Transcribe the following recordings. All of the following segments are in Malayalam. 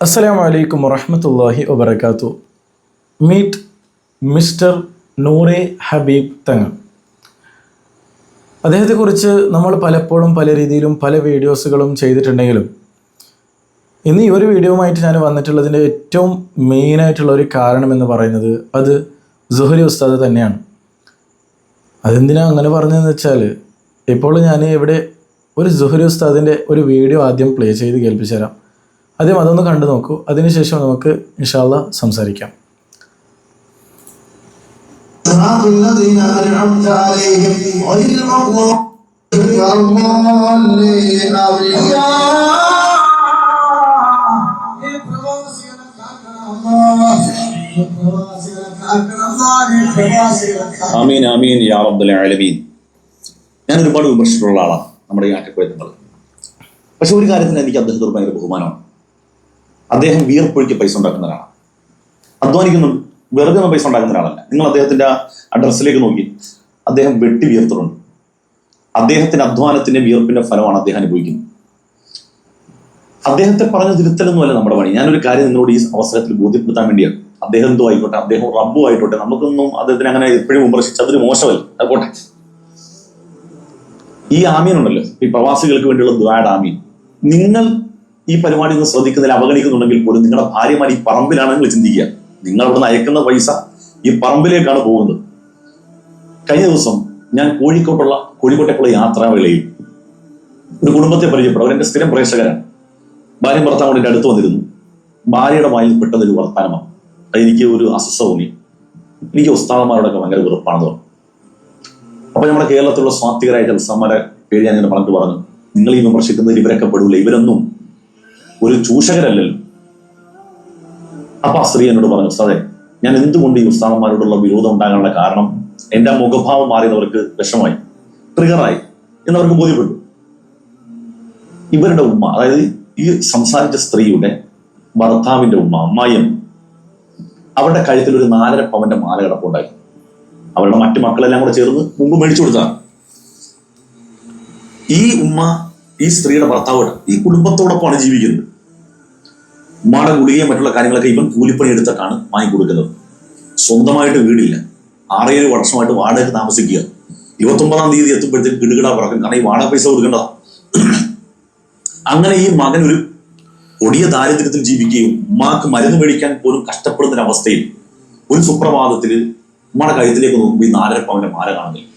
അസ്സലാമു അലൈക്കും വറഹ്മത്തുള്ളാഹി വബറകാതുഹു. മീറ്റ് മിസ്റ്റർ നൂറെ ഹബീബ് തങ്ങൾ. അദ്ദേഹത്തെക്കുറിച്ച് നമ്മൾ പലപ്പോഴും പല രീതിയിലും പല വീഡിയോസുകളും ചെയ്തിട്ടുണ്ടെങ്കിലും ഇന്ന് ഈ ഒരു വീഡിയോയുമായിട്ട് ഞാൻ വന്നിട്ടുള്ളതിൻ്റെ ഏറ്റവും മെയിനായിട്ടുള്ള ഒരു കാരണം എന്ന് പറയുന്നത് അത് സുഹരി ഉസ്താദ് തന്നെയാണ്. അതെന്തിനാണ് അങ്ങനെ പറഞ്ഞതെന്ന് വെച്ചാൽ, ഇപ്പോൾ ഞാൻ ഇവിടെ ഒരു സുഹരി ഉസ്താദിൻ്റെ ഒരു വീഡിയോ ആദ്യം പ്ലേ ചെയ്ത് കേൾപ്പിച്ചു തരാം. ആദ്യം അതൊന്ന് കണ്ടു നോക്കൂ, അതിനുശേഷം നമുക്ക് ഇൻഷാ അല്ലാഹ് സംസാരിക്കാം. ആമീൻ ആമീൻ യാ റബ്ബൽ ആലമീൻ. ഞാൻ ഒരുപാട് വിമർശിച്ചിട്ടുള്ള ആളാണ് നമ്മുടെ ഈ ആറ്റക്കുഴത്തങ്ങൾ. പക്ഷെ ഒരു കാര്യത്തിന് എനിക്ക് അദ്ദേഹത്തോട് ഭയങ്കര ബഹുമാനമാണ്. അദ്ദേഹം വിയർപ്പൊഴുക്കി പൈസ ഉണ്ടാക്കുന്ന ഒരാളാണ്, അധ്വാനിക്കുന്നുണ്ട്, വെറുതെ ഒന്നും പൈസ ഉണ്ടാക്കുന്ന ഒരാളല്ല. നിങ്ങൾ അദ്ദേഹത്തിന്റെ ആ ഡ്രസ്സിലേക്ക് നോക്കി, അദ്ദേഹം വെട്ടി വിയർത്തിട്ടുണ്ട്. അദ്ദേഹത്തിന്റെ അധ്വാനത്തിന്റെ വിയർപ്പിന്റെ ഫലമാണ് അദ്ദേഹം അനുഭവിക്കുന്നത്. അദ്ദേഹത്തെ പറഞ്ഞു തിരുത്തലൊന്നുമല്ല നമ്മുടെ പണി. ഞാനൊരു കാര്യം നിങ്ങളോട് ഈ അവസരത്തിൽ ബോധ്യപ്പെടുത്താൻ വേണ്ടിയാണ്. അദ്ദേഹം എന്തോ ആയിക്കോട്ടെ, അദ്ദേഹം റബ്ബും ആയിക്കോട്ടെ, നമുക്കൊന്നും അദ്ദേഹത്തിന് അങ്ങനെ എപ്പോഴും വിമർശിച്ച് അതൊരു മോശമല്ല, അതുപോട്ടെ. ഈ ആമീൻ ഉണ്ടല്ലോ, ഈ പ്രവാസികൾക്ക് വേണ്ടിയുള്ള ദുആയുടെ ആമീൻ, നിങ്ങൾ ഈ പരിപാടി ഒന്ന് ശ്രദ്ധിക്കുന്നതിൽ അവഗണിക്കുന്നുണ്ടെങ്കിൽ പോലും നിങ്ങളുടെ ഭാര്യമാർ ഈ പറമ്പിലാണ് നിങ്ങൾ ചിന്തിക്കുക. നിങ്ങൾ അവിടുന്ന് അയക്കുന്ന പൈസ ഈ പറമ്പിലേക്കാണ് പോകുന്നത്. കഴിഞ്ഞ ദിവസം ഞാൻ കോഴിക്കോട്ടേക്കുള്ള യാത്രാവേളയിൽ ഒരു കുടുംബത്തെ പരിചയപ്പെട്ടു. അവരെന്റെ സ്ഥിരം പ്രേക്ഷകരാണ്. ഭാര്യയും ഭർത്താവും എൻ്റെ അടുത്ത് വന്നിരുന്നു. ഭാര്യയുടെ വായിൽ പെട്ടെന്നൊരു വർത്തമാനമാണ്. എനിക്ക് ഒരു അസ്വസ്ഥത തോന്നി. എനിക്ക് ഉസ്താദന്മാരോടൊക്കെ ഭയങ്കര വെറുപ്പാണെന്ന് പറഞ്ഞു. അപ്പൊ നമ്മുടെ കേരളത്തിലുള്ള സ്വാത്വികരായ ചില ഉസ്താദന്മാരെ പേര് ഞാൻ ഇങ്ങനെ പറഞ്ഞു, നിങ്ങൾ ഈ വിമർശിക്കുന്നതിൽ ഇവരൊക്കെ പെടൂല, ഇവരൊന്നും ഒരു ചൂഷകരല്ലല്ലോ. അപ്പൊ ആ സ്ത്രീ എന്നോട് പറഞ്ഞു, ഉസ്താദെ, ഞാൻ എന്തുകൊണ്ട് ഈ ഉസ്താദന്മാരോടുള്ള വിരോധം ഉണ്ടാകാനുള്ള കാരണം എന്റെ മുഖഭാവം മാറിയവർക്ക് വിഷമായി, ട്രിഗറായി എന്നവർക്ക് ബോധ്യപ്പെട്ടു. ഇവരുടെ ഉമ്മ, അതായത് ഈ സംസാരിച്ച സ്ത്രീയുടെ ഭർത്താവിന്റെ ഉമ്മ, അമ്മായിയും, അവരുടെ കഴുത്തിൽ ഒരു 4.5 പവന്റെ മാല കിടപ്പുണ്ടായി. അവരുടെ മറ്റു മക്കളെല്ലാം കൂടെ ചേർന്ന് മുമ്പ് മേടിച്ചു കൊടുത്താണ്. ഈ ഉമ്മ ഈ സ്ത്രീയുടെ ഭർത്താവ് ഈ കുടുംബത്തോടൊപ്പമാണ് ജീവിക്കുന്നത്. ഉമ്മയുടെ ഗുളികയും മറ്റുള്ള കാര്യങ്ങളൊക്കെ ഇവൻ കൂലിപ്പണി എടുത്തിട്ടാണ് വാങ്ങിക്കൊടുക്കുന്നത്. സ്വന്തമായിട്ട് വീടില്ല, 6-7 വർഷമായിട്ട് വാടക താമസിക്കുക. 29-ാം തീയതി എത്തുമ്പോഴത്തേക്ക് കിടുകിടാ പറക്കും, കാരണം ഈ വാടക പൈസ കൊടുക്കേണ്ടതാ. അങ്ങനെ ഈ മകൻ ഒരു കൊടിയ ദാരിദ്ര്യത്തിൽ ജീവിക്കുകയും ഉമ്മാക്ക് മരുന്ന് മേടിക്കാൻ പോലും കഷ്ടപ്പെടുന്ന ഒരവസ്ഥയിൽ ഒരു സുപ്രഭാതത്തിൽ ഉമ്മയുടെ കഴുത്തിലേക്ക് നോക്കുമ്പോൾ ഈ 4.5 പവന്റെ മാല കാണുന്നില്ല.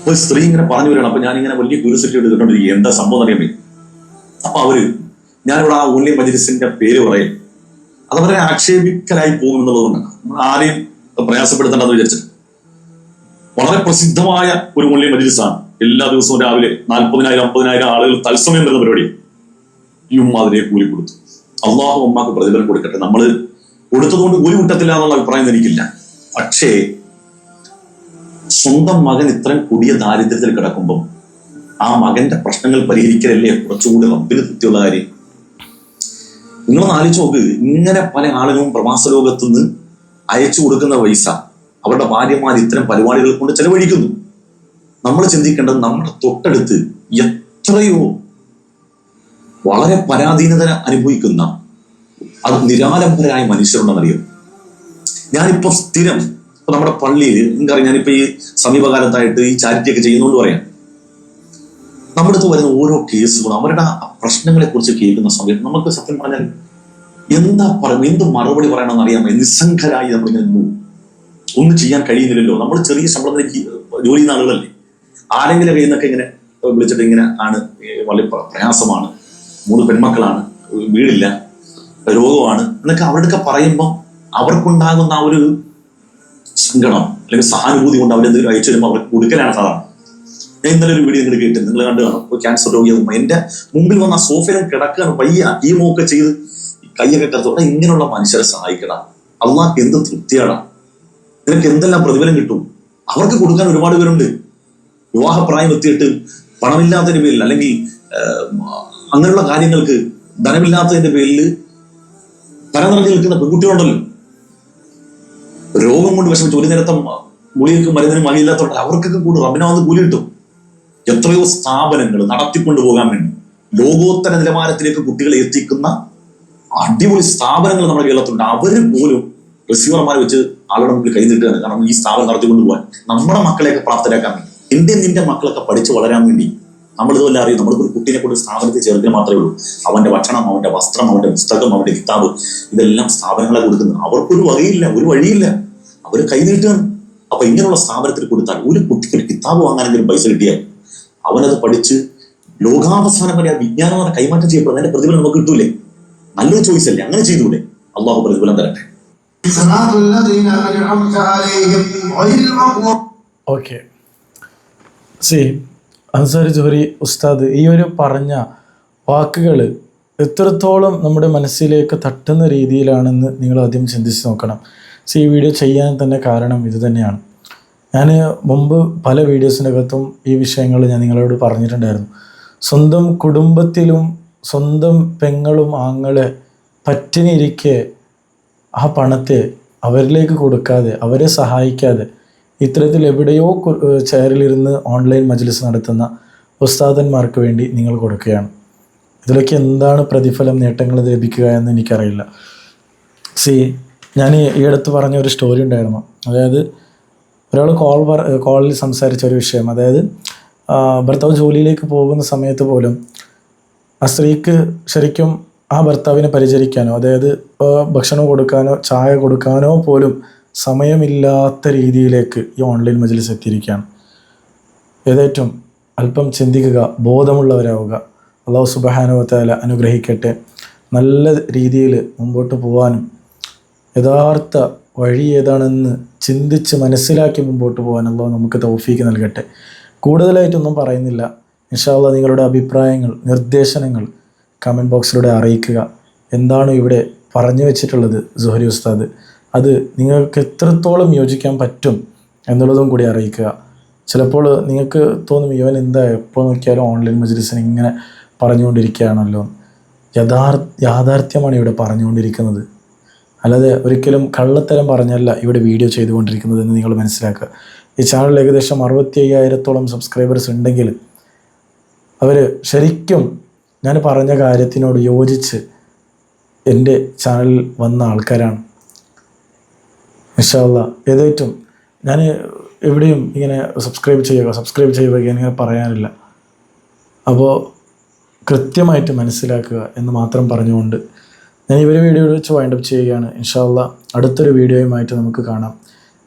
ഒരു സ്ത്രീ ഇങ്ങനെ പറഞ്ഞു വരികയാണ്. അപ്പൊ ഞാനിങ്ങനെ വലിയ ക്യൂരിയോസിറ്റി എടുത്തിട്ടുണ്ടിരിക്കുക, എന്താ സംഭവം അറിയാൻ പറ്റും. അപ്പൊ ഞാനിവിടെ ആ ഓൺലൈൻ മജ്‌ലിസിന്റെ പേര് പറയും, അത് വളരെ ആക്ഷേപിക്കലായി പോകും എന്നുള്ളതുകൊണ്ടാണ് നമ്മൾ ആരെയും പ്രയാസപ്പെടുത്തേണ്ടെന്ന് വിചാരിച്ചത്. വളരെ പ്രസിദ്ധമായ ഒരു ഓൺലൈൻ മജ്‌ലിസാണ്. എല്ലാ ദിവസവും രാവിലെ 40,000-50,000 ആളുകൾ തത്സമയം വരുന്ന പരിപാടി. ഈ ഉമ്മ അതിനെ കൂലി കൊടുത്തു. അള്ളാഹു ഉമ്മാക്ക് പ്രതിഫലം കൊടുക്കട്ടെ. നമ്മൾ കൊടുത്തതുകൊണ്ട് കൂലി കിട്ടത്തില്ല എന്നുള്ള അഭിപ്രായം എനിക്കില്ല. പക്ഷേ സ്വന്തം മകൻ ഇത്രയും കൊടിയ ദാരിദ്ര്യത്തിൽ കിടക്കുമ്പോൾ ആ മകന്റെ പ്രശ്നങ്ങൾ പരിഹരിക്കലല്ലേ കുറച്ചുകൂടി റബ്ബിന് തൃപ്തിയുള്ള കാര്യം. നിങ്ങളൊന്ന് ആലോചിച്ച് നോക്ക്. ഇങ്ങനെ പല ആളുകളും പ്രവാസ ലോകത്തു നിന്ന് അയച്ചു കൊടുക്കുന്ന പൈസ അവരുടെ ഭാര്യമാർ ഇത്തരം പരിപാടികൾ കൊണ്ട് ചെലവഴിക്കുന്നു. നമ്മൾ ചിന്തിക്കേണ്ടത്, നമ്മുടെ തൊട്ടടുത്ത് എത്രയോ വളരെ പരാധീനത അനുഭവിക്കുന്ന അത് നിരാലംബരായ മനുഷ്യരുണ്ടെന്നറിയാം. ഞാനിപ്പോ സ്ഥിരം ഇപ്പൊ നമ്മുടെ പള്ളിയിൽ നിങ്ങൾക്കറിയാം, ഞാനിപ്പോ ഈ സമീപകാലത്തായിട്ട് ഈ ചാരിറ്റി ഒക്കെ ചെയ്യുന്നതുകൊണ്ട് പറയാം, നമ്മുടെ അടുത്ത് വരുന്ന ഓരോ കേസുകളും അവരുടെ പ്രശ്നങ്ങളെ കുറിച്ച് കേൾക്കുന്ന സമയത്ത് നമുക്ക് സത്യം പറഞ്ഞാൽ എന്താ പറയുക, എന്ത് മറുപടി പറയണമെന്ന് അറിയാമോ? നിസ്സംഗരായി നമ്മളിങ്ങനെ ഒന്നും ചെയ്യാൻ കഴിയുന്നില്ലല്ലോ. നമ്മൾ ചെറിയ ശമ്പളത്തിലേക്ക് ജോലി ചെയ്യുന്ന ആളുകളല്ലേ. ആരെങ്കിലും കയ്യിൽ നിന്നൊക്കെ ഇങ്ങനെ വിളിച്ചിട്ട് ഇങ്ങനെ ആണ്, വളരെ പ്രയാസമാണ്, 3 പെൺമക്കളാണ്, വീടില്ല, രോഗമാണ് എന്നൊക്കെ അവരുടെയൊക്കെ പറയുമ്പോൾ അവർക്കുണ്ടാകുന്ന ആ ഒരു സങ്കടം അല്ലെങ്കിൽ സഹാനുഭൂതി കൊണ്ട് അവരെന്തെങ്കിലും അയച്ചു വരുമ്പോൾ അവർക്ക് കൊടുക്കലാണ് സാധാരണ. ഞാൻ ഇന്നലെ ഒരു വീഡിയോ നിങ്ങൾ കേട്ടു, നിങ്ങൾ കണ്ടു കാണും. ക്യാൻസർ രോഗിയാകുമ്പോൾ എന്റെ മുമ്പിൽ വന്ന ആ സോഫയിലും കിടക്കുകയാണ്, പയ്യ കീമൊക്കെ ചെയ്ത് കൈയൊക്കെ കറുത്തോടെ. ഇങ്ങനെയുള്ള മനുഷ്യരെ സഹായിക്കടാ. അള്ളാഹ്ക്ക് എന്ത് തൃപ്തിയാടാ, നിനക്ക് എന്തെല്ലാം പ്രതിഫലം കിട്ടും. അവർക്ക് കൊടുക്കാൻ ഒരുപാട് പേരുണ്ട്. വിവാഹപ്രായം എത്തിയിട്ട് പണമില്ലാത്തതിന്റെ പേരിൽ അല്ലെങ്കിൽ അങ്ങനെയുള്ള കാര്യങ്ങൾക്ക് ധനമില്ലാത്തതിന്റെ പേരിൽ തലനിറഞ്ഞു നിൽക്കുന്ന പെൺകുട്ടികളുണ്ടല്ലോ. രോഗം കൊണ്ട് വിഷമിച്ച് ഒരു നേരത്തെ ഗുളികൾക്ക് മരുന്നിനും വകയില്ലാത്തവർക്ക് അവർക്കൊക്കെ കൂടി റബ്ബിനാവുന്ന കൂലി കിട്ടും. എത്രയോ സ്ഥാപനങ്ങൾ നടത്തിക്കൊണ്ടു പോകാൻ വേണ്ടി ലോകോത്തര നിലവാരത്തിലേക്ക് കുട്ടികളെ എത്തിക്കുന്ന അടിപൊളി സ്ഥാപനങ്ങൾ നമ്മുടെ കേരളത്തിലുണ്ട്. അവർ പോലും റിസീവർമാരെ വെച്ച് ആളുടെ മുമ്പിൽ കൈ നീട്ടുകയാണ്. കാരണം ഈ സ്ഥാപനം നടത്തിക്കൊണ്ട് പോകാൻ നമ്മുടെ മക്കളെയൊക്കെ പ്രാപ്തരാക്കാൻ വേണ്ടി, നിന്റെ മക്കളൊക്കെ പഠിച്ചു വളരാൻ വേണ്ടി. നമ്മളിതുപോലെ അറിയും, നമ്മൾ ഒരു കുട്ടീനെ കൊണ്ട് സ്ഥാപനത്തിൽ ചേർക്കുക മാത്രമേ ഉള്ളൂ. അവന്റെ ഭക്ഷണം, അവന്റെ വസ്ത്രം, അവന്റെ പുസ്തകം, അവന്റെ കിതാബ്, ഇതെല്ലാം സ്ഥാപനങ്ങളെ കൊടുക്കുന്നത്. അവർക്കൊരു വകയില്ല, ഒരു വഴിയില്ല, അവർ കൈ നീട്ടുകയാണ്. അപ്പൊ ഇങ്ങനെയുള്ള സ്ഥാപനത്തിൽ കൊടുത്താൽ ഒരു കുട്ടിക്ക് ഒരു കിതാബ് വാങ്ങാനെങ്കിലും പൈസ കിട്ടിയാൽ അവനത് പഠിച്ച് ലോകാവസാനം വരെ ആ വിജ്ഞാനം കൈമാറ്റം ചെയ്യപ്പെടും. അതിന്റെ പ്രതിഫലം നമുക്ക് കിട്ടൂലേ? നല്ലൊരു ചോയ്സ് അല്ലേ? അങ്ങനെ ചെയ്തൂടെ? അള്ളാഹു പ്രതിഫലം തരട്ടെ. ഓക്കെ, അൻസാരി ജോഹരി ഉസ്താദ് ഈ ഒരു പറഞ്ഞ വാക്കുകൾ എത്രത്തോളം നമ്മുടെ മനസ്സിലേക്ക് തട്ടുന്ന രീതിയിലാണെന്ന് നിങ്ങൾ ആദ്യം ചിന്തിച്ച് നോക്കണം. ഈ വീഡിയോ ചെയ്യാൻ തന്നെ കാരണം ഇത് തന്നെയാണ്. ഞാൻ മുമ്പ് പല വീഡിയോസിനകത്തും ഈ വിഷയങ്ങൾ ഞാൻ നിങ്ങളോട് പറഞ്ഞിട്ടുണ്ടായിരുന്നു. സ്വന്തം കുടുംബത്തിലും സ്വന്തം പെങ്ങളും ആങ്ങളെ പറ്റിനിരിക്കെ ആ പണത്തെ അവരിലേക്ക് കൊടുക്കാതെ, അവരെ സഹായിക്കാതെ, ഇത്തരത്തിൽ എവിടെയോ ചെയറിലിരുന്ന് ഓൺലൈൻ മജ്ലിസ് നടത്തുന്ന ഉസ്താദന്മാർക്ക് വേണ്ടി നിങ്ങൾ കൊടുക്കുകയാണ്. ഇതിലൊക്കെ എന്താണ് പ്രതിഫലം, നേട്ടങ്ങൾ ലഭിക്കുക എന്ന് എനിക്കറിയില്ല. ഞാൻ ഈ അടുത്ത് പറഞ്ഞ ഒരു സ്റ്റോറി ഉണ്ടായിരുന്നു. അതായത് ഒരാൾ കോളിൽ സംസാരിച്ച ഒരു വിഷയം, അതായത് ഭർത്താവ് ജോലിയിലേക്ക് പോകുന്ന സമയത്ത് പോലും ആ സ്ത്രീക്ക് ശരിക്കും ആ ഭർത്താവിനെ പരിചരിക്കാനോ, അതായത് ഭക്ഷണം കൊടുക്കാനോ ചായ കൊടുക്കാനോ പോലും സമയമില്ലാത്ത രീതിയിലേക്ക് ഈ ഓൺലൈൻ മജ്ലിസ് എത്തിയിരിക്കുകയാണ്. ഏതേറ്റവും അല്പം ചിന്തിക്കുക, ബോധമുള്ളവരാവുക. അല്ലാഹു സുബ്ഹാനഹു വ തആല അനുഗ്രഹിക്കട്ടെ. നല്ല രീതിയിൽ മുമ്പോട്ട് പോകാനും യഥാർത്ഥ വഴി ഏതാണെന്ന് ചിന്തിച്ച് മനസ്സിലാക്കി മുമ്പോട്ട് പോകാൻ അല്ലാഹു നമുക്ക് തൗഫീക്ക് നൽകട്ടെ. കൂടുതലായിട്ടൊന്നും പറയുന്നില്ല. ഇൻഷാ അല്ലാഹ് നിങ്ങളുടെ അഭിപ്രായങ്ങൾ, നിർദ്ദേശങ്ങൾ കമൻറ്റ് ബോക്സിലൂടെ അറിയിക്കുക. എന്താണ് ഇവിടെ പറഞ്ഞു വെച്ചിട്ടുള്ളത് ജോഹരി ഉസ്താദ്, അത് നിങ്ങൾക്ക് എത്രത്തോളം യോജിക്കാൻ പറ്റും എന്നുള്ളതും കൂടി അറിയിക്കുക. ചിലപ്പോൾ നിങ്ങൾക്ക് തോന്നും, ഇവൻ എന്താ എപ്പോൾ നോക്കിയാലും ഓൺലൈൻ മജ്ലിസിന് ഇങ്ങനെ പറഞ്ഞുകൊണ്ടിരിക്കുകയാണല്ലോ. യാഥാർത്ഥ്യമാണ് ഇവിടെ പറഞ്ഞുകൊണ്ടിരിക്കുന്നത്, അല്ലാതെ ഒരിക്കലും കള്ളത്തരം പറഞ്ഞല്ല ഇവിടെ വീഡിയോ ചെയ്തുകൊണ്ടിരിക്കുന്നത് എന്ന് നിങ്ങൾ മനസ്സിലാക്കുക. ഈ ചാനൽ ഏകദേശം 65,000-ഓളം സബ്സ്ക്രൈബേഴ്സ് ഉണ്ടെങ്കിൽ അവർ ശരിക്കും ഞാൻ പറഞ്ഞ കാര്യത്തിനോട് യോജിച്ച് എൻ്റെ ചാനലിൽ വന്ന ആൾക്കാരാണ്. ഇൻഷാ അല്ലാഹ് ഏതേറ്റവും ഞാൻ എവിടെയും ഇങ്ങനെ സബ്സ്ക്രൈബ് ചെയ്യുക ഇങ്ങനെ പറയാനില്ല. അപ്പോൾ കൃത്യമായിട്ട് മനസ്സിലാക്കുക എന്ന് മാത്രം പറഞ്ഞുകൊണ്ട് ഞാൻ ഈ ഒരു വീഡിയോ വെച്ച് വൈൻഡപ്പ് ചെയ്യുകയാണ്. ഇൻഷാ അല്ലാഹ് അടുത്തൊരു വീഡിയോയുമായിട്ട് നമുക്ക് കാണാം.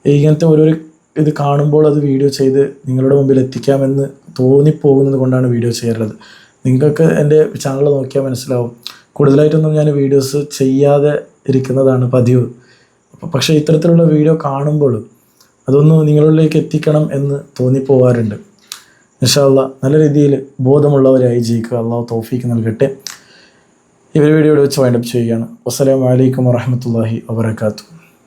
ഇങ്ങനത്തെ ഓരോരു ഇത് കാണുമ്പോൾ അത് വീഡിയോ ചെയ്ത് നിങ്ങളുടെ മുമ്പിൽ എത്തിക്കാമെന്ന് തോന്നിപ്പോകുന്നത് കൊണ്ടാണ് വീഡിയോ ചെയ്യാറുള്ളത്. നിങ്ങൾക്ക് എൻ്റെ ചാനൽ നോക്കിയാൽ മനസ്സിലാവും, കൂടുതലായിട്ടൊന്നും ഞാൻ വീഡിയോസ് ചെയ്യാതെ ഇരിക്കുന്നതാണ് പതിവ്. പക്ഷേ ഇത്തരത്തിലുള്ള വീഡിയോ കാണുമ്പോൾ അതൊന്ന് നിങ്ങളിലേക്ക് എത്തിക്കണം എന്ന് തോന്നിപ്പോവാറുണ്ട്. ഇൻഷാ അല്ലാഹ് നല്ല രീതിയിൽ ബോധമുള്ളവരായി ജീവിക്കുക. അല്ലാഹു തൗഫീക്ക് നൽകട്ടെ. ഈ ഒരു വീഡിയോ വെച്ച് വൈൻഡപ്പ് ചെയ്യുകയാണ്. അസ്സലാമു അലൈക്കും വറഹ്മത്തുള്ളാഹി വബറകാതുഹു.